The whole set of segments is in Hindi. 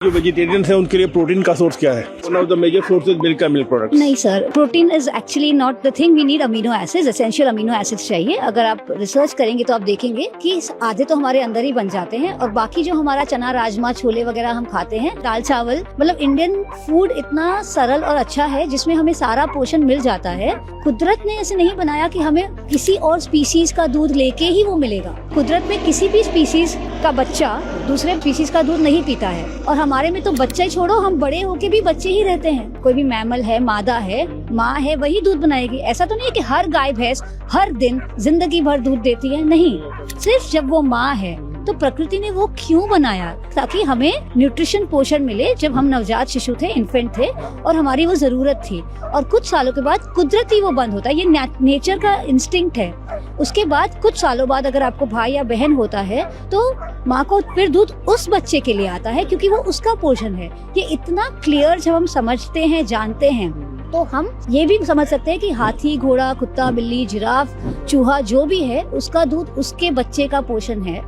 जो वेजिटेरियंस है उनके लिए प्रोटीन का सोर्स क्या है? One of the major sources milk का मिल्क प्रोडक्ट। नहीं sir, protein is actually not the thing. We need amino acids, essential amino acids चाहिए। अगर आप रिसर्च करेंगे तो आप देखेंगे कि आधे तो हमारे अंदर ही बन जाते हैं और बाकी जो हमारा चना राजमा छोले वगैरह हम खाते हैं, दाल चावल, मतलब इंडियन फूड इतना सरल और अच्छा है जिसमें हमें सारा पोषण मिल जाता है। कुदरत ने ऐसे नहीं बनाया कि हमें किसी और स्पीसीज का दूध लेके ही वो मिलेगा। कुदरत में किसी भी स्पीसीज का बच्चा दूसरे स्पीसीज का दूध नहीं पीता है और हमारे में तो बच्चा ही छोड़ो, हम बड़े होके भी बच्चे ही रहते हैं। कोई भी मैमल है, मादा है, माँ है, वही दूध बनाएगी। ऐसा तो नहीं है कि हर गाय भैंस हर दिन जिंदगी भर दूध देती है, नहीं। सिर्फ जब वो माँ है तो प्रकृति ने वो क्यों बनाया? ताकि हमें न्यूट्रिशन पोषण मिले। जब हम नवजात शिशु थे, इन्फेंट थे और हमारी वो जरूरत थी, और कुछ सालों के बाद कुदरती वो बंद होता है। ये नेचर का इंस्टिंक्ट है। उसके बाद कुछ सालों बाद अगर आपको भाई या बहन होता है तो माँ को फिर दूध उस बच्चे के लिए आता है क्योंकि वो उसका पोषण है। ये इतना क्लियर जब हम समझते हैं, जानते हैं, तो हम ये भी समझ सकते हैं कि हाथी, घोड़ा, कुत्ता, बिल्ली, जिराफ, चूहा जो भी है, उसका दूध उसके बच्चे का पोषण है।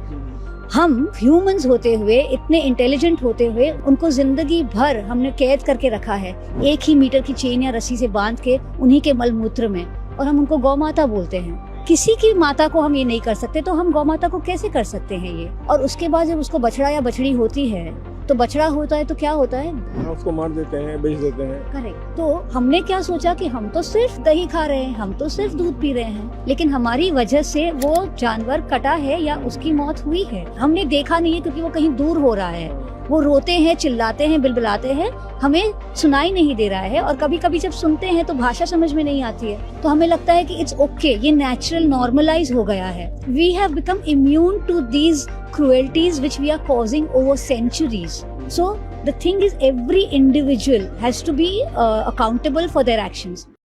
हम ह्यूमंस होते हुए, इतने इंटेलिजेंट होते हुए, उनको जिंदगी भर हमने कैद करके रखा है एक ही मीटर की चेन या रस्सी से बांध के उन्हीं के मल मूत्र में, और हम उनको गौ माता बोलते हैं। किसी की माता को हम ये नहीं कर सकते तो हम गौ माता को कैसे कर सकते हैं ये? और उसके बाद जब उसको बछड़ा या बछड़ी होती है तो बछड़ा होता है तो क्या होता है? उसको मार देते हैं, बेच देते हैं। करेक्ट। तो हमने क्या सोचा कि हम तो सिर्फ दही खा रहे हैं, हम तो सिर्फ दूध पी रहे हैं, लेकिन हमारी वजह से वो जानवर कटा है या उसकी मौत हुई है। हमने देखा नहीं है क्योंकि वो कहीं दूर हो रहा है। वो रोते हैं, चिल्लाते हैं, बिलबिलाते हैं, हमें सुनाई नहीं दे रहा है। और कभी कभी जब सुनते हैं तो भाषा समझ में नहीं आती है, तो हमें लगता है कि इट्स ओके, ये नेचुरल, नॉर्मलाइज हो गया है। We have become immune to these cruelties which we are causing over centuries. So the thing is, every individual has to be accountable for their actions.